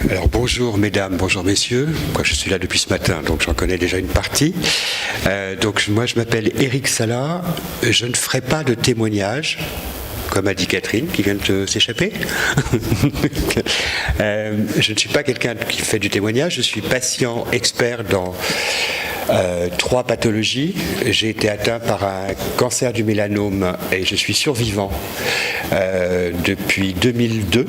Alors bonjour mesdames, bonjour messieurs. Moi, je suis là depuis ce matin, donc j'en connais déjà une partie. Donc moi je m'appelle Éric Salat. Je ne ferai pas de témoignage, comme a dit Catherine, qui vient de s'échapper. Je ne suis pas quelqu'un qui fait du témoignage, je suis patient expert dans 3 pathologies. J'ai été atteint par un cancer du mélanome et je suis survivant depuis 2002.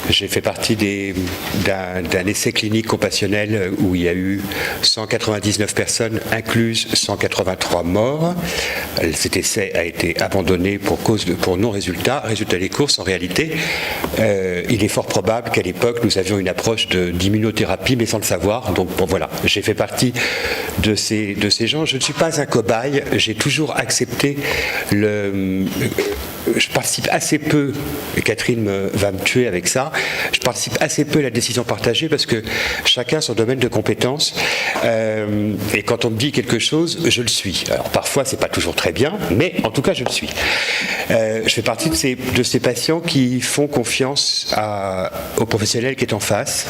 J'ai fait partie d'un essai clinique compassionnel où il y a eu 199 personnes, incluses 183 morts. Cet essai a été abandonné pour non-résultat. Résultat des courses, en réalité, il est fort probable qu'à l'époque, nous avions une approche d'immunothérapie, mais sans le savoir. Donc bon, voilà, j'ai fait partie de ces gens. Je ne suis pas un cobaye, j'ai toujours accepté je participe assez peu, et Catherine va me tuer avec ça, je participe assez peu à la décision partagée parce que chacun a son domaine de compétences et quand on me dit quelque chose, je le suis. Alors parfois c'est pas toujours très bien, mais en tout cas je le suis. Je fais partie de ces patients qui font confiance au professionnel qui est en face.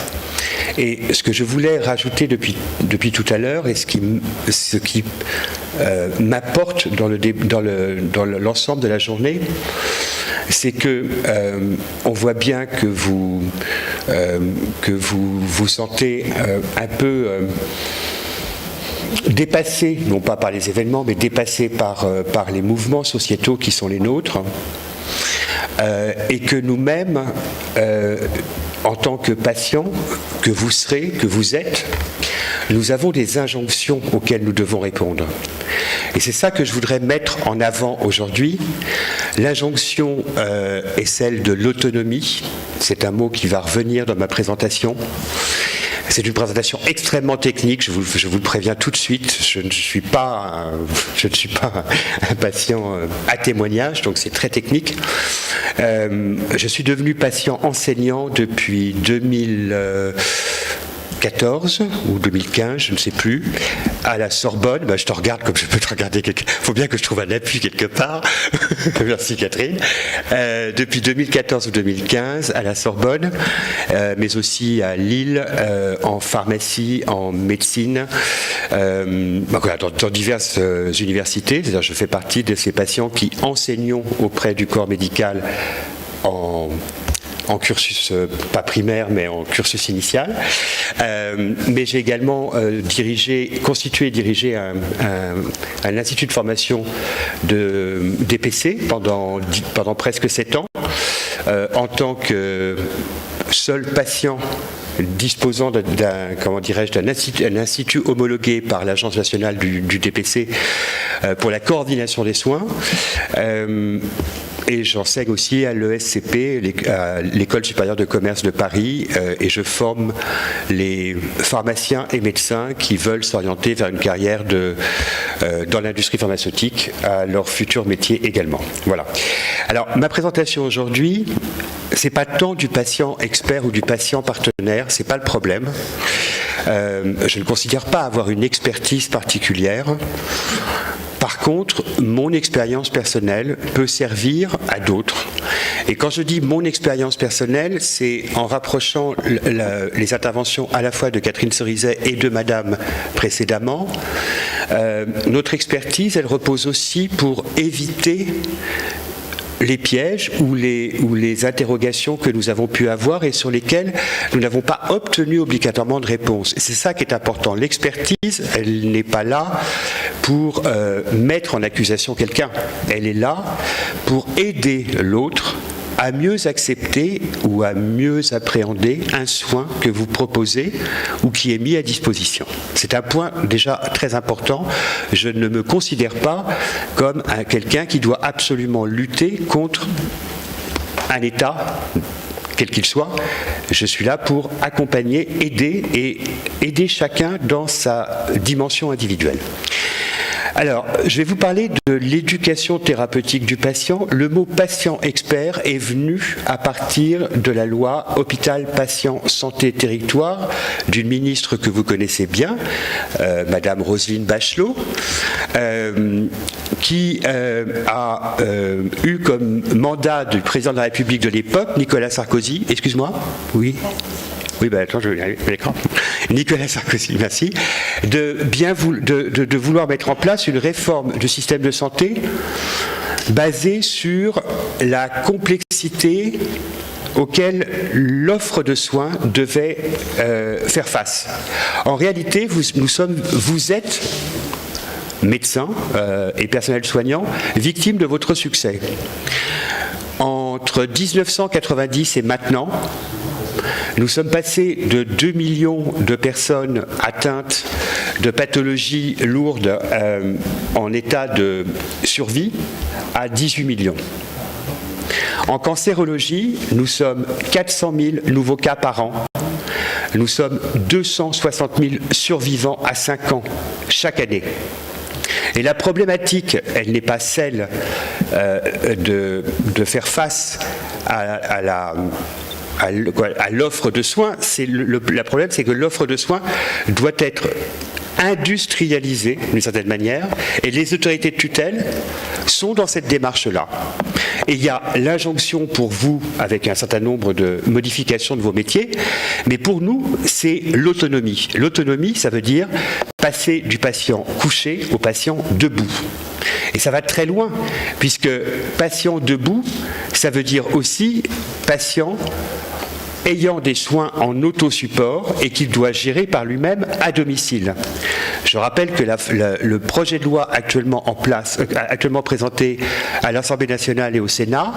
Et ce que je voulais rajouter depuis tout à l'heure et ce qui m'apporte dans l'ensemble de la journée, c'est que on voit bien que vous vous sentez un peu dépassé, non pas par les événements, mais dépassé par les mouvements sociétaux qui sont les nôtres, et que nous-mêmes, en tant que patients, que vous serez, que vous êtes, nous avons des injonctions auxquelles nous devons répondre. Et c'est ça que je voudrais mettre en avant aujourd'hui. L'injonction est celle de l'autonomie. C'est un mot qui va revenir dans ma présentation. C'est une présentation extrêmement technique, je vous le préviens tout de suite. Je ne suis pas un patient à témoignage, donc c'est très technique. Je suis devenu patient enseignant depuis 2014 ou 2015, je ne sais plus, à la Sorbonne. Je te regarde comme je peux te regarder. Il faut bien que je trouve un appui quelque part. Merci Catherine. Depuis 2014 ou 2015 à la Sorbonne, mais aussi à Lille, en pharmacie, en médecine, dans diverses universités. C'est-à-dire, je fais partie de ces patients qui enseignons auprès du corps médical en cursus, pas primaire, mais en cursus initial. Mais j'ai également constitué et dirigé un institut de formation de DPC pendant presque 7 ans, en tant que seul patient disposant d'un institut homologué par l'Agence nationale du DPC pour la coordination des soins. Et j'enseigne aussi à l'ESCP, à l'École supérieure de commerce de Paris, et je forme les pharmaciens et médecins qui veulent s'orienter vers une carrière dans l'industrie pharmaceutique, à leur futur métier également. Voilà. Alors, ma présentation aujourd'hui, c'est pas tant du patient expert ou du patient partenaire, c'est pas le problème. Je ne considère pas avoir une expertise particulière. Par contre, mon expérience personnelle peut servir à d'autres. Et quand je dis mon expérience personnelle, c'est en rapprochant les interventions à la fois de Catherine Cerizet et de Madame précédemment. Notre expertise, elle repose aussi pour éviter les pièges ou les interrogations que nous avons pu avoir et sur lesquelles nous n'avons pas obtenu obligatoirement de réponse. Et c'est ça qui est important. L'expertise, elle n'est pas là pour mettre en accusation quelqu'un. Elle est là pour aider l'autre à mieux accepter ou à mieux appréhender un soin que vous proposez ou qui est mis à disposition. C'est un point déjà très important. Je ne me considère pas comme quelqu'un qui doit absolument lutter contre un État, quel qu'il soit. Je suis là pour accompagner, aider chacun dans sa dimension individuelle. Alors, je vais vous parler de l'éducation thérapeutique du patient. Le mot patient expert est venu à partir de la loi Hôpital Patient Santé Territoire d'une ministre que vous connaissez bien, Madame Roselyne Bachelot, qui a eu comme mandat du président de la République de l'époque, Nicolas Sarkozy. Excuse-moi ? Oui. Oui, ben attends, je vais l'écran. Nicolas Sarkozy, merci. De vouloir mettre en place une réforme du système de santé basée sur la complexité auquel l'offre de soins devait faire face. En réalité, vous êtes médecins et personnel soignant, victimes de votre succès. Entre 1990 et maintenant, nous sommes passés de 2 millions de personnes atteintes de pathologies lourdes en état de survie à 18 millions. En cancérologie, nous sommes 400 000 nouveaux cas par an. Nous sommes 260 000 survivants à 5 ans chaque année. Et la problématique, elle n'est pas celle de faire face à l'offre de soins. Le problème, c'est que l'offre de soins doit être industrialisée d'une certaine manière, et les autorités de tutelle sont dans cette démarche-là. Et il y a l'injonction pour vous, avec un certain nombre de modifications de vos métiers, mais pour nous, c'est l'autonomie. L'autonomie, ça veut dire passer du patient couché au patient debout. Et ça va très loin, puisque patient debout, ça veut dire aussi patient ayant des soins en autosupport et qu'il doit gérer par lui-même à domicile. Je rappelle que le projet de loi actuellement présenté à l'Assemblée nationale et au Sénat,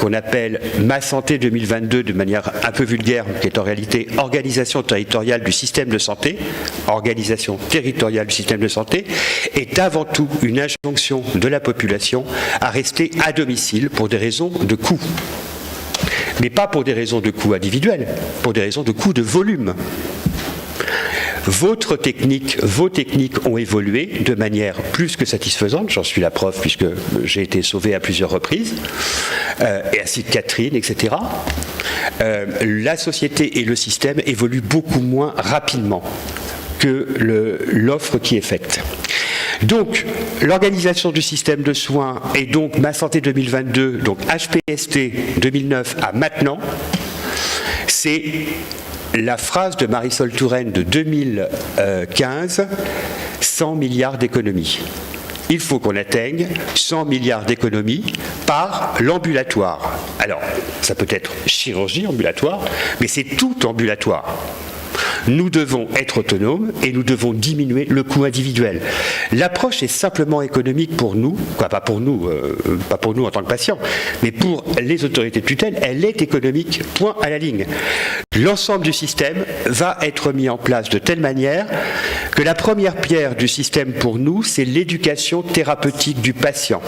qu'on appelle Ma Santé 2022 de manière un peu vulgaire, qui est en réalité organisation territoriale du système de santé, est avant tout une injonction de la population à rester à domicile pour des raisons de coût. Mais pas pour des raisons de coût individuels, pour des raisons de coût de volume. Vos techniques ont évolué de manière plus que satisfaisante, j'en suis la preuve puisque j'ai été sauvé à plusieurs reprises, et ainsi que Catherine, etc. La société et le système évoluent beaucoup moins rapidement que l'offre qui est faite. Donc, l'organisation du système de soins et donc Ma Santé 2022, donc HPST 2009 à maintenant, c'est la phrase de Marisol Touraine de 2015, 100 milliards d'économies. Il faut qu'on atteigne 100 milliards d'économies par l'ambulatoire. Alors, ça peut être chirurgie ambulatoire, mais c'est tout ambulatoire. Nous devons être autonomes et nous devons diminuer le coût individuel. L'approche est simplement économique pour nous, pas pour nous en tant que patients, mais pour les autorités de tutelle, elle est économique, point à la ligne. L'ensemble du système va être mis en place de telle manière que la première pierre du système pour nous, c'est l'éducation thérapeutique du patient.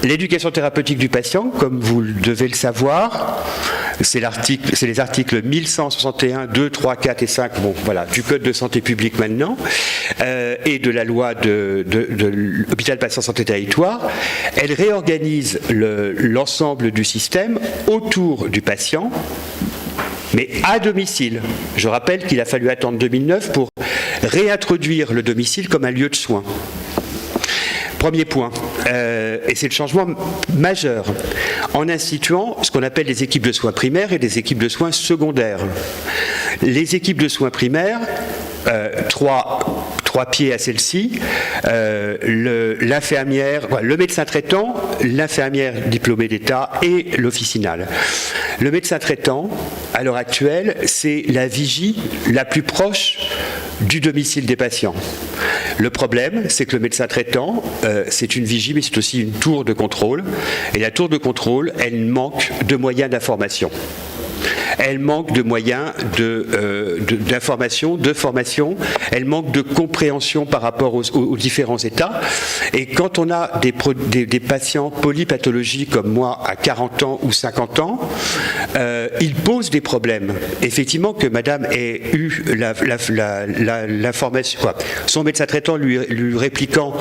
L'éducation thérapeutique du patient, comme vous devez le savoir, c'est les articles 1161, 2, 3, 4 et 5 du Code de santé publique maintenant, et de la loi de l'hôpital patient santé territoire. Elle réorganise l'ensemble du système autour du patient, mais à domicile. Je rappelle qu'il a fallu attendre 2009 pour réintroduire le domicile comme un lieu de soins. Premier point, et c'est le changement majeur, en instituant ce qu'on appelle les équipes de soins primaires et des équipes de soins secondaires. Les équipes de soins primaires, trois pieds à celle-ci, l'infirmière, le médecin traitant, l'infirmière diplômée d'État et l'officinal. Le médecin traitant, à l'heure actuelle, c'est la vigie la plus proche du domicile des patients. Le problème, c'est que le médecin traitant, c'est une vigie, mais c'est aussi une tour de contrôle. Et la tour de contrôle, elle manque de moyens d'information. Elle manque de moyens d'information, de formation, elle manque de compréhension par rapport aux différents états. Et quand on a des patients polypathologiques comme moi à 40 ans ou 50 ans, ils posent des problèmes. Effectivement, que madame ait eu l'information, son médecin traitant lui répliquant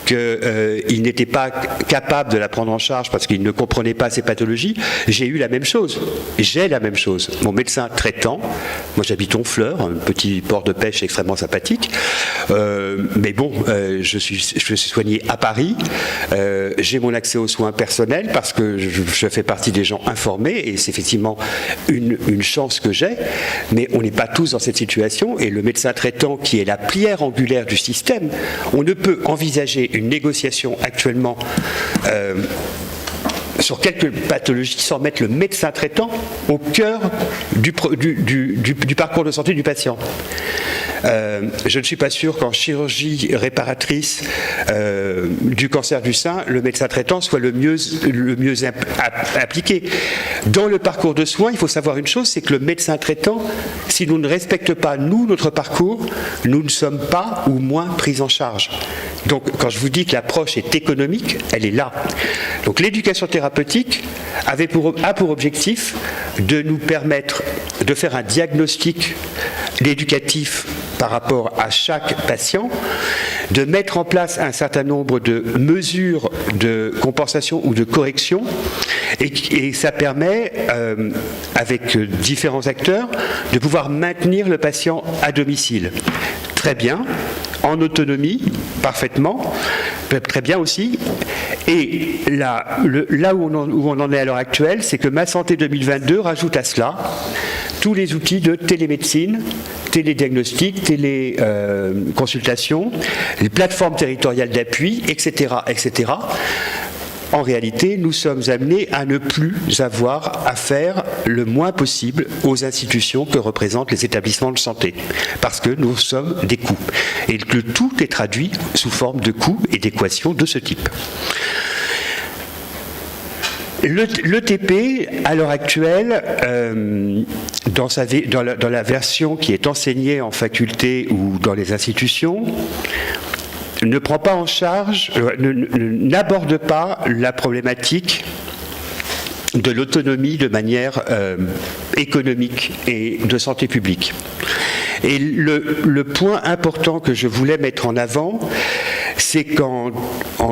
qu'il n'était pas capable de la prendre en charge parce qu'il ne comprenait pas ses pathologies, j'ai eu la même chose. J'ai la même chose. Mon médecin traitant, moi j'habite Honfleur, un petit port de pêche extrêmement sympathique, mais bon, je suis soigné à Paris, j'ai mon accès aux soins personnels parce que je fais partie des gens informés et c'est effectivement effectivement une chance que j'ai, mais on n'est pas tous dans cette situation, et le médecin traitant, qui est la pierre angulaire du système, on ne peut envisager une négociation actuellement sur quelques pathologies sans mettre le médecin traitant au cœur du parcours de santé du patient. Je ne suis pas sûr qu'en chirurgie réparatrice du cancer du sein, le médecin traitant soit le mieux appliqué. Dans le parcours de soins, il faut savoir une chose, c'est que le médecin traitant, si nous ne respectons pas, nous, notre parcours, nous ne sommes pas ou moins pris en charge. Donc, quand je vous dis que l'approche est économique, elle est là. Donc, l'éducation thérapeutique a pour objectif de nous permettre de faire un diagnostic éducatif par rapport à chaque patient, de mettre en place un certain nombre de mesures de compensation ou de correction, et ça permet, avec différents acteurs, de pouvoir maintenir le patient à domicile. Très bien, en autonomie, parfaitement, très bien aussi. Et là où on en est à l'heure actuelle, c'est que Ma Santé 2022 rajoute à cela tous les outils de télémédecine, télédiagnostic, téléconsultation, les plateformes territoriales d'appui, etc., etc. En réalité, nous sommes amenés à ne plus avoir affaire le moins possible aux institutions que représentent les établissements de santé, parce que nous sommes des coûts, et que tout est traduit sous forme de coûts et d'équations de ce type. L'ETP, à l'heure actuelle, dans la version qui est enseignée en faculté ou dans les institutions, ne prend pas en charge, n'aborde pas la problématique de l'autonomie de manière économique et de santé publique. Et le point important que je voulais mettre en avant, c'est qu'en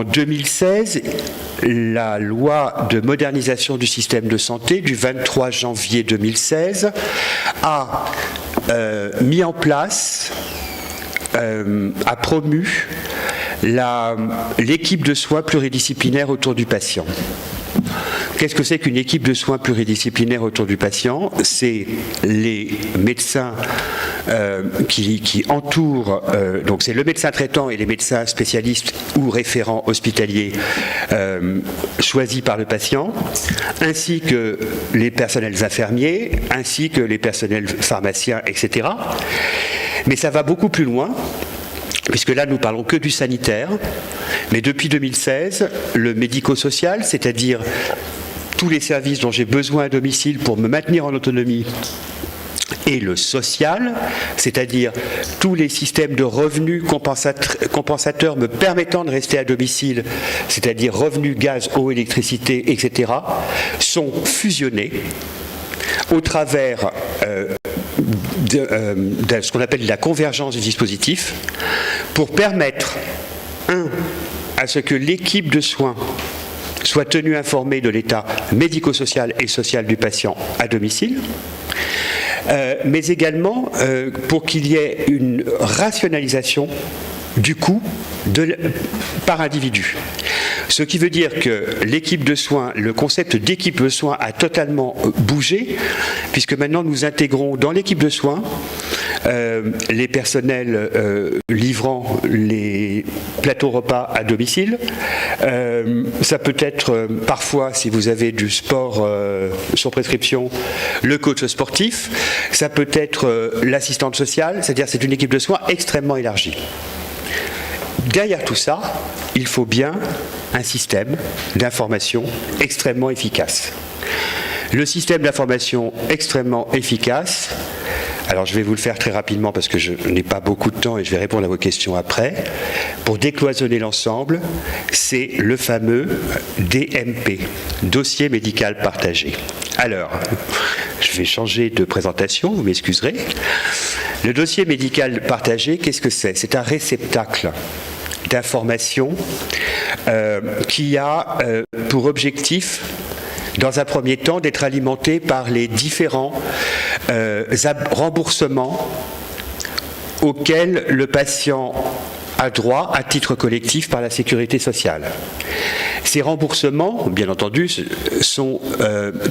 2016, la loi de modernisation du système de santé du 23 janvier 2016 a mis en place, a promu l'équipe de soins pluridisciplinaire autour du patient. Qu'est-ce que c'est qu'une équipe de soins pluridisciplinaire autour du patient? C'est les médecins qui entourent, donc c'est le médecin traitant et les médecins spécialistes ou référents hospitaliers choisis par le patient, ainsi que les personnels infirmiers, ainsi que les personnels pharmaciens, etc. Mais ça va beaucoup plus loin, puisque là, nous parlons que du sanitaire. Mais depuis 2016, le médico-social, c'est-à-dire tous les services dont j'ai besoin à domicile pour me maintenir en autonomie, et le social, c'est-à-dire tous les systèmes de revenus compensateurs me permettant de rester à domicile, c'est-à-dire revenus gaz, eau, électricité, etc., sont fusionnés au travers de ce qu'on appelle la convergence du dispositif, pour permettre, à ce que l'équipe de soins soit tenue informée de l'état médico-social et social du patient à domicile, mais également pour qu'il y ait une rationalisation du coût par individu. Ce qui veut dire que l'équipe de soins, le concept d'équipe de soins a totalement bougé, puisque maintenant nous intégrons dans l'équipe de soins les personnels livrant les plateaux repas à domicile. Ça peut être parfois, si vous avez du sport sur prescription, le coach sportif. Ça peut être l'assistante sociale, c'est-à-dire c'est une équipe de soins extrêmement élargie. Derrière tout ça, il faut bien un système d'information extrêmement efficace. Le système d'information extrêmement efficace, alors je vais vous le faire très rapidement parce que je n'ai pas beaucoup de temps et je vais répondre à vos questions après. Pour décloisonner l'ensemble, c'est le fameux DMP, dossier médical partagé. Alors, je vais changer de présentation, vous m'excuserez. Le dossier médical partagé, qu'est-ce que c'est? C'est un réceptacle d'informations qui a pour objectif, dans un premier temps, d'être alimenté par les différents remboursements auxquels le patient a droit à titre collectif par la sécurité sociale. Ces remboursements, bien entendu, sont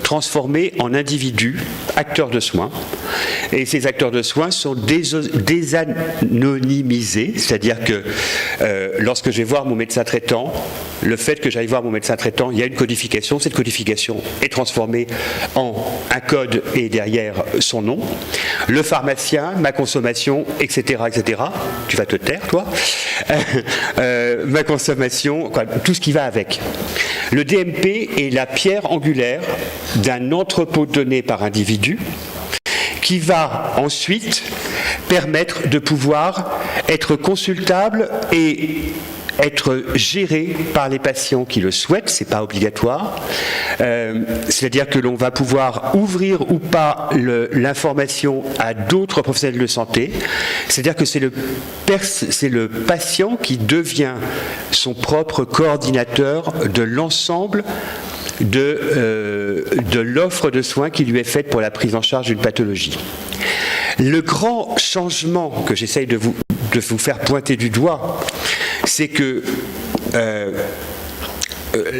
transformés en individus, acteurs de soins, et ces acteurs de soins sont désanonymisés, c'est-à-dire que lorsque je vais voir mon médecin traitant, le fait que j'aille voir mon médecin traitant, il y a une codification, cette codification est transformée en un code et derrière son nom. Le pharmacien, ma consommation, etc., etc. Tu vas te taire, toi. Ma consommation, quoi, tout ce qui va avec. Le DMP est la pierre angulaire d'un entrepôt donné par individu qui va ensuite permettre de pouvoir être consultable et être géré par les patients qui le souhaitent, c'est pas obligatoire. C'est-à-dire que l'on va pouvoir ouvrir ou pas l'information à d'autres professionnels de santé. C'est-à-dire que c'est le patient qui devient son propre coordinateur de l'ensemble de l'offre de soins qui lui est faite pour la prise en charge d'une pathologie. Le grand changement que j'essaye de vous faire pointer du doigt, c'est que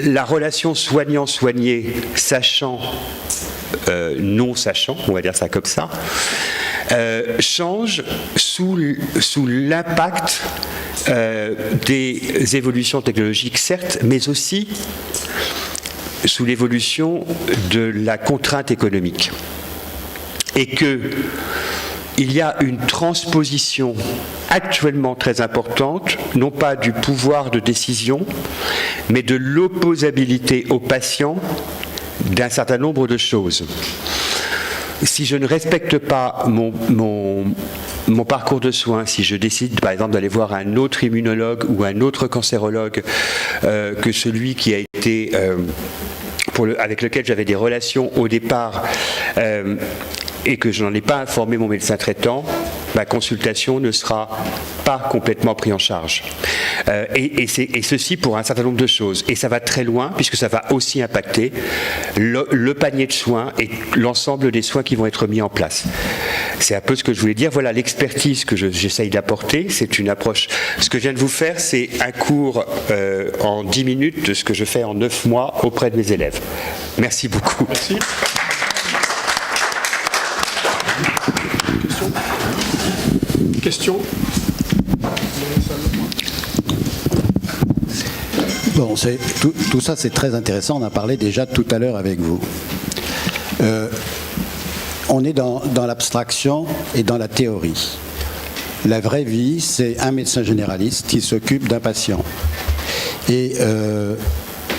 la relation soignant-soigné, sachant, non sachant, on va dire ça comme ça, change sous l'impact des évolutions technologiques, certes, mais aussi sous l'évolution de la contrainte économique. Et qu'il y a une transposition actuellement très importante, non pas du pouvoir de décision, mais de l'opposabilité aux patients d'un certain nombre de choses. Si je ne respecte pas mon parcours de soins, si je décide par exemple d'aller voir un autre immunologue ou un autre cancérologue que celui qui a été avec lequel j'avais des relations au départ et que je n'en ai pas informé mon médecin traitant, ma consultation ne sera pas complètement prise en charge. Et ceci pour un certain nombre de choses. Et ça va très loin, puisque ça va aussi impacter le panier de soins et l'ensemble des soins qui vont être mis en place. C'est un peu ce que je voulais dire. Voilà l'expertise que j'essaye d'apporter. C'est une approche. Ce que je viens de vous faire, c'est un cours en 10 minutes de ce que je fais en 9 mois auprès de mes élèves. Merci beaucoup. Merci. Question. Bon, tout ça c'est très intéressant, on a parlé déjà tout à l'heure avec vous. On est dans l'abstraction et dans la théorie. La vraie vie, c'est un médecin généraliste qui s'occupe d'un patient. Et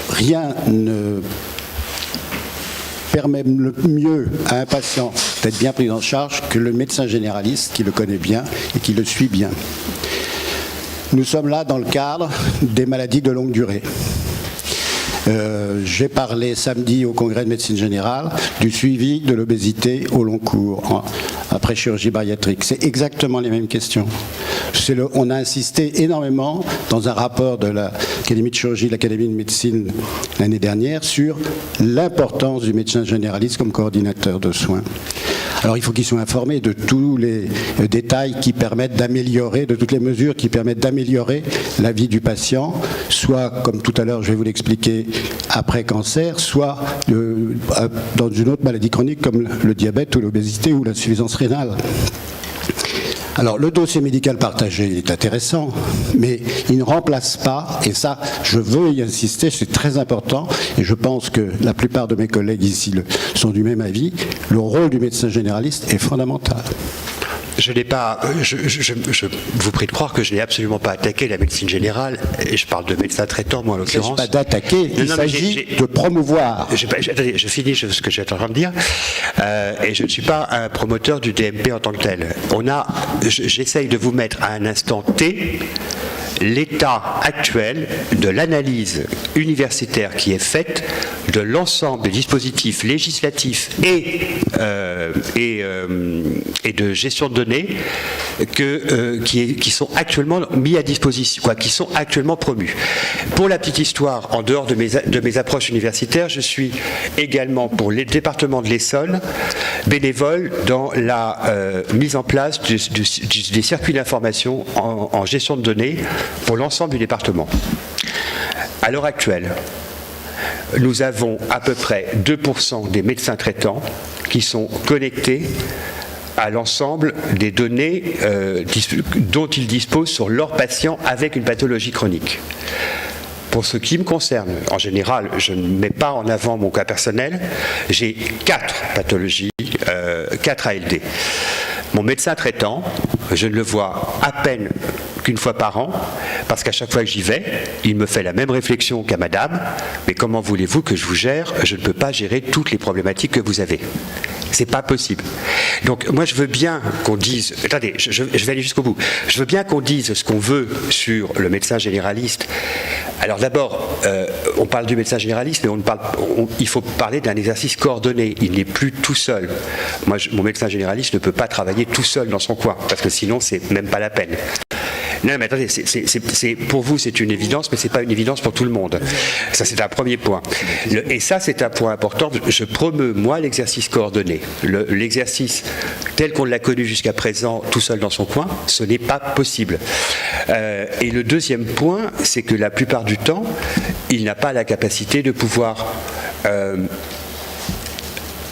rien ne permet le mieux à un patient d'être bien pris en charge que le médecin généraliste qui le connaît bien et qui le suit bien. Nous sommes là dans le cadre des maladies de longue durée. J'ai parlé samedi au congrès de médecine générale du suivi de l'obésité au long cours après chirurgie bariatrique. C'est exactement les mêmes questions. On a insisté énormément dans un rapport de l'Académie de chirurgie, de l'Académie de médecine l'année dernière sur l'importance du médecin généraliste comme coordinateur de soins. Alors il faut qu'ils soient informés de tous les détails qui permettent d'améliorer, de toutes les mesures qui permettent d'améliorer la vie du patient, soit, comme tout à l'heure je vais vous l'expliquer, après cancer, soit dans une autre maladie chronique comme le diabète ou l'obésité ou l'insuffisance rénale. Alors, le dossier médical partagé est intéressant, mais il ne remplace pas, et ça, je veux y insister, c'est très important, et je pense que la plupart de mes collègues ici sont du même avis, le rôle du médecin généraliste est fondamental. Je n'ai pas, je vous prie de croire que je n'ai absolument pas attaqué la médecine générale, et je parle de médecin traitant, moi en l'occurrence. Il ne s'agit pas d'attaquer, il s'agit de promouvoir. Attendez, je finis ce que j'étais en train de dire, et je ne suis pas un promoteur du DMP en tant que tel. J'essaye de vous mettre à un instant T l'état actuel de l'analyse universitaire qui est faite de l'ensemble des dispositifs législatifs et de gestion de données qui sont actuellement mis à disposition, qui sont actuellement promus. Pour la petite histoire, en dehors de mes approches universitaires, je suis également pour les départements de l'Essonne bénévole dans la mise en place des circuits d'information en gestion de données pour l'ensemble du département. À l'heure actuelle, nous avons à peu près 2% des médecins traitants qui sont connectés à l'ensemble des données dont ils disposent sur leurs patients avec une pathologie chronique. Pour ce qui me concerne, en général, je ne mets pas en avant mon cas personnel, j'ai 4 pathologies, 4 ALD. Mon médecin traitant, je ne le vois à peine qu'une fois par an, parce qu'à chaque fois que j'y vais, il me fait la même réflexion qu'à madame, mais comment voulez-vous que je vous gère? Je ne peux pas gérer toutes les problématiques que vous avez. C'est pas possible. Donc moi je veux bien qu'on dise, attendez, je vais aller jusqu'au bout, je veux bien qu'on dise ce qu'on veut sur le médecin généraliste. Alors d'abord, on parle du médecin généraliste, mais il faut parler d'un exercice coordonné. Il n'est plus tout seul. Moi, mon médecin généraliste ne peut pas travailler tout seul dans son coin, parce que sinon c'est même pas la peine. Non, mais attendez, pour vous c'est une évidence, mais c'est pas une évidence pour tout le monde. Ça c'est un premier point. Et ça c'est un point important. Je promeus moi l'exercice coordonné. L'exercice tel qu'on l'a connu jusqu'à présent, tout seul dans son coin, ce n'est pas possible. Et le deuxième point, c'est que la plupart du temps, il n'a pas la capacité de pouvoir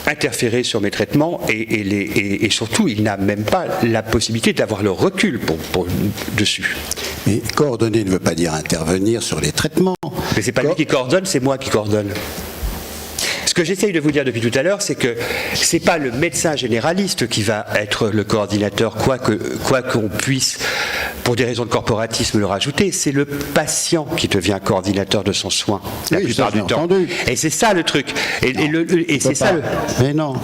interférer sur mes traitements et surtout il n'a même pas la possibilité d'avoir le recul dessus. Mais coordonner ne veut pas dire intervenir sur les traitements. Mais c'est pas lui qui coordonne, c'est moi qui coordonne. Ce que j'essaye de vous dire depuis tout à l'heure, c'est que c'est pas le médecin généraliste qui va être le coordinateur, quoi qu'on puisse, pour des raisons de corporatisme, le rajouter, c'est le patient qui devient coordinateur de son soin, la plupart du temps. Et c'est ça le truc. Et c'est ça le... Mais non.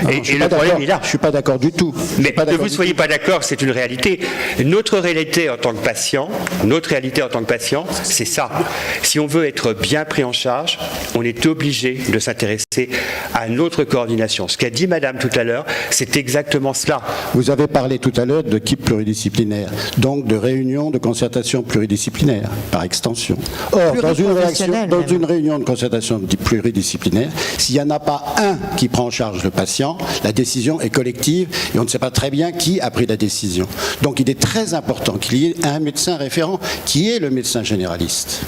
Et le problème est là. Je suis pas d'accord du tout. Mais que vous ne soyez pas d'accord, c'est une réalité. Notre réalité en tant que patient, c'est ça. Si on veut être bien pris en charge, on est obligé de s'intéresser à notre coordination. Ce qu'a dit madame tout à l'heure, c'est exactement cela. Vous avez parlé tout à l'heure d'équipe pluridisciplinaire, donc de réunion de concertation pluridisciplinaire, par extension. Or, dans une réunion de concertation pluridisciplinaire, s'il n'y en a pas un qui prend en charge le patient, la décision est collective et on ne sait pas très bien qui a pris la décision. Donc il est très important qu'il y ait un médecin référent qui est le médecin généraliste.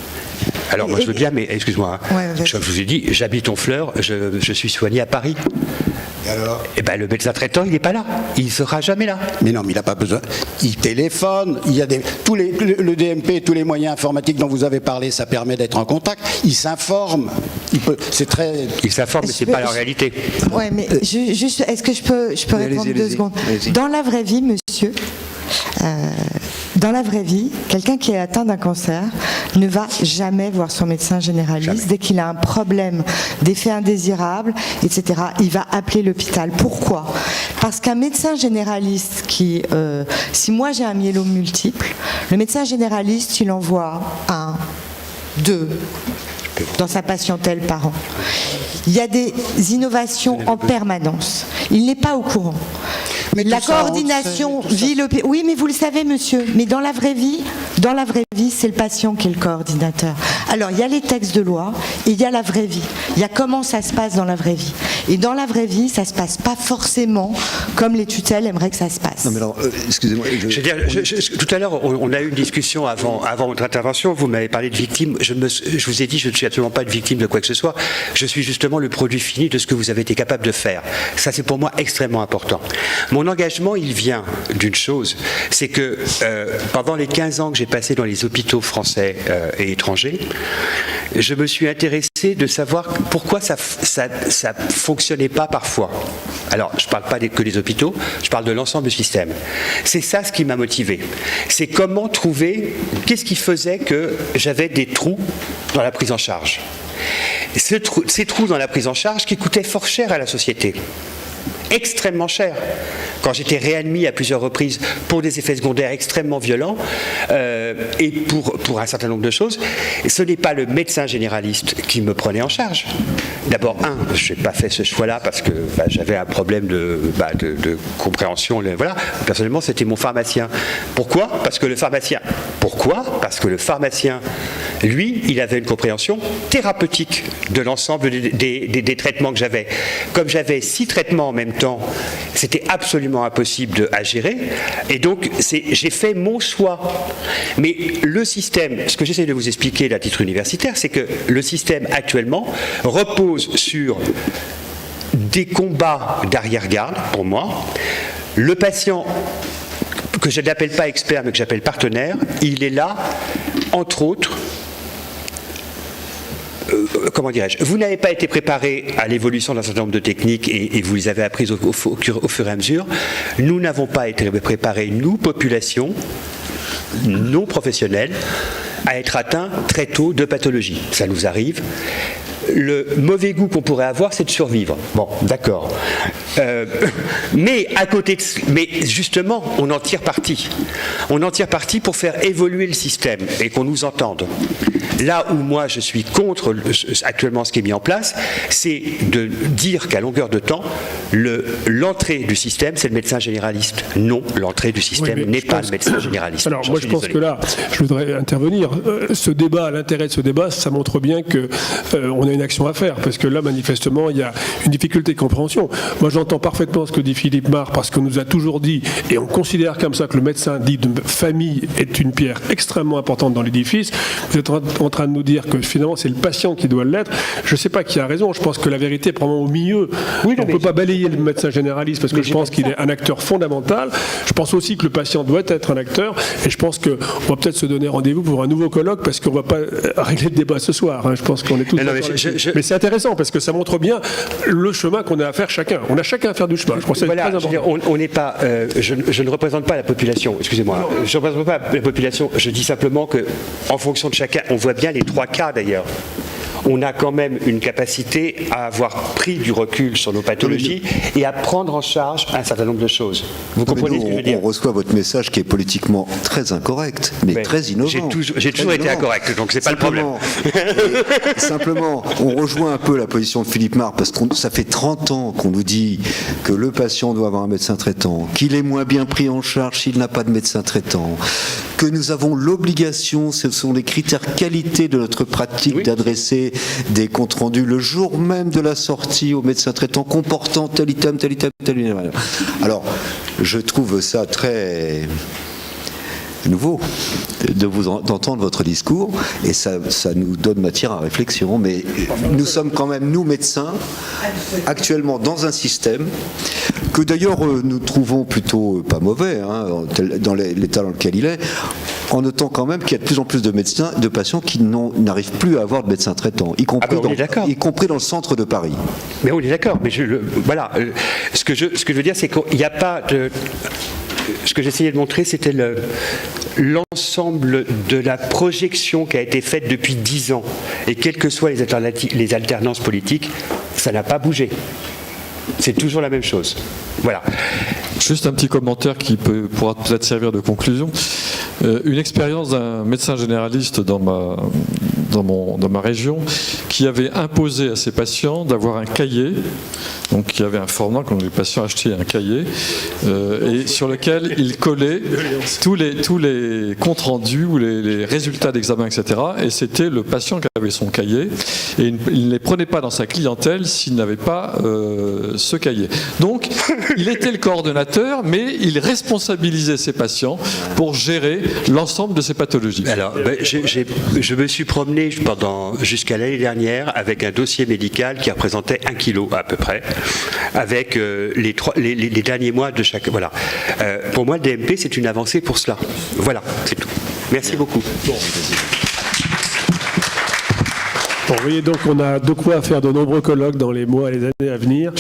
Alors moi je veux bien, mais excuse-moi, je vous ai dit, j'habite Honfleur, je suis soigné à Paris. Et alors ? Eh bien le médecin traitant, il n'est pas là, il ne sera jamais là. Mais non, mais il n'a pas besoin, il téléphone, il y a le DMP, tous les moyens informatiques dont vous avez parlé, ça permet d'être en contact, il s'informe, il s'informe, mais ce n'est pas la réalité. Oui, mais juste, est-ce que je peux répondre 2 secondes ? Dans la vraie vie, monsieur, dans la vraie vie, quelqu'un qui est atteint d'un cancer ne va jamais voir son médecin généraliste. Jamais. Dès qu'il a un problème d'effet indésirable, etc., il va appeler l'hôpital. Pourquoi ? Parce qu'un médecin généraliste si moi j'ai un myélome multiple, le médecin généraliste, il envoie 1, 2 dans sa patientèle par an. Il y a des innovations en permanence. Il n'est pas au courant. Mais la coordination ville-hôpital. Oui, mais vous le savez, monsieur. Mais dans la vraie vie, c'est le patient qui est le coordinateur. Alors, il y a les textes de loi et il y a la vraie vie. Il y a comment ça se passe dans la vraie vie. Et dans la vraie vie, ça se passe pas forcément comme les tutelles aimeraient que ça se passe. Non, mais alors, excusez-moi. Tout à l'heure, on a eu une discussion avant votre intervention. Vous m'avez parlé de victime. Je vous ai dit, je ne suis absolument pas une victime de quoi que ce soit. Je suis justement le produit fini de ce que vous avez été capable de faire. Ça, c'est pour moi extrêmement important. Mon engagement, il vient d'une chose, c'est que pendant les 15 ans que j'ai passé dans les hôpitaux français et étrangers, je me suis intéressé de savoir pourquoi ça fonctionnait pas parfois. Alors, je ne parle pas que des hôpitaux, je parle de l'ensemble du système. C'est ça ce qui m'a motivé. C'est comment trouver, qu'est-ce qui faisait que j'avais des trous dans la prise en charge. Ces trous dans la prise en charge qui coûtaient fort cher à la société. Extrêmement cher. quand j'étais réadmis à plusieurs reprises pour des effets secondaires extrêmement violents et pour un certain nombre de choses, ce n'est pas le médecin généraliste qui me prenait en charge. D'abord, je n'ai pas fait ce choix-là parce que j'avais un problème de compréhension. Voilà. Personnellement, c'était mon pharmacien. Pourquoi ? Parce que le pharmacien, lui, il avait une compréhension thérapeutique de l'ensemble des traitements que j'avais. Comme j'avais 6 traitements en même temps, c'était absolument impossible à gérer. Et donc, j'ai fait mon choix. Mais le système, ce que j'essaie de vous expliquer à titre universitaire, c'est que le système actuellement repose sur des combats d'arrière-garde, pour moi. Le patient, que je n'appelle pas expert, mais que j'appelle partenaire, il est là, entre autres, comment dirais-je, vous n'avez pas été préparé à l'évolution d'un certain nombre de techniques et vous les avez apprises au fur et à mesure. Nous n'avons pas été préparés, nous, population, non professionnelle, à être atteints très tôt de pathologies. Ça nous arrive. Le mauvais goût qu'on pourrait avoir, c'est de survivre. Bon, d'accord. Mais à côté mais justement, on en tire parti. On en tire parti pour faire évoluer le système et qu'on nous entende. Là où moi je suis contre actuellement ce qui est mis en place, c'est de dire qu'à longueur de temps, l'entrée du système, c'est le médecin généraliste. Non, l'entrée du système n'est pas le médecin généraliste. Alors moi je pense que là, je voudrais intervenir. Ce débat, l'intérêt de ce débat, ça montre bien que on a une action à faire, parce que là manifestement il y a une difficulté de compréhension. Moi j'entends parfaitement ce que dit Philippe Marre, parce qu'on nous a toujours dit, et on considère comme ça que le médecin dit de famille est une pierre extrêmement importante dans l'édifice. Vous êtes en train de nous dire que finalement c'est le patient qui doit l'être. Je ne sais pas qui a raison, je pense que la vérité est probablement au milieu. Oui, on ne peut pas balayer le médecin généraliste, parce que je pense qu'il est un acteur fondamental. Je pense aussi que le patient doit être un acteur, et je pense qu'on va peut-être se donner rendez-vous pour un nouveau colloque, parce qu'on ne va pas régler le débat ce soir. Je pense qu'on est tous d'accord. Mais c'est intéressant, parce que ça montre bien le chemin qu'on a à faire chacun. On a chacun à faire du chemin. Je pense que c'est très important. On n'est pas, je ne représente pas la population, excusez-moi. Je ne représente pas la population, je dis simplement qu'en fonction de chacun, on voit bien les 3 cas d'ailleurs. On a quand même une capacité à avoir pris du recul sur nos pathologies et à prendre en charge un certain nombre de choses. Vous comprenez ce que je veux dire ? On reçoit votre message qui est politiquement très incorrect, mais très innovant. J'ai toujours été incorrect, donc c'est pas le problème. Simplement, on rejoint un peu la position de Philippe Marre, parce que ça fait 30 ans qu'on nous dit que le patient doit avoir un médecin traitant, qu'il est moins bien pris en charge s'il n'a pas de médecin traitant, que nous avons l'obligation, ce sont les critères qualité de notre pratique, d'adresser des comptes rendus le jour même de la sortie au médecin traitant comportant tel item. Alors, je trouve ça très nouveau d'entendre votre discours, et ça nous donne matière à réflexion, mais nous sommes quand même, nous médecins, actuellement dans un système que d'ailleurs nous trouvons plutôt pas mauvais, dans l'état dans lequel il est, en notant quand même qu'il y a de plus en plus de médecins, de patients qui n'arrivent plus à avoir de médecins traitants, y compris dans le centre de Paris. Mais on est d'accord, mais ce que je veux dire, c'est qu'il n'y a pas de... Ce que j'essayais de montrer, c'était l'ensemble de la projection qui a été faite depuis 10 ans. Et quelles que soient les alternances politiques, ça n'a pas bougé. C'est toujours la même chose. Voilà. Juste un petit commentaire qui pourra peut-être servir de conclusion. Une expérience d'un médecin généraliste dans ma région qui avait imposé à ses patients d'avoir un cahier. Donc il y avait un format quand les patients achetaient un cahier et sur lequel il collait tous les comptes rendus ou les résultats d'examen, etc. Et c'était le patient qui avait son cahier et il ne les prenait pas dans sa clientèle s'il n'avait pas ce cahier. Donc il était le coordonnateur, mais il responsabilisait ses patients pour gérer l'ensemble de ces pathologies. Alors, je me suis promené jusqu'à l'année dernière avec un dossier médical qui représentait 1 kilo à peu près, avec les derniers mois de chaque... Voilà. Pour moi, le DMP, c'est une avancée pour cela. Voilà, c'est tout. Merci beaucoup. Bon, vous voyez donc, on a de quoi faire de nombreux colloques dans les mois et les années à venir.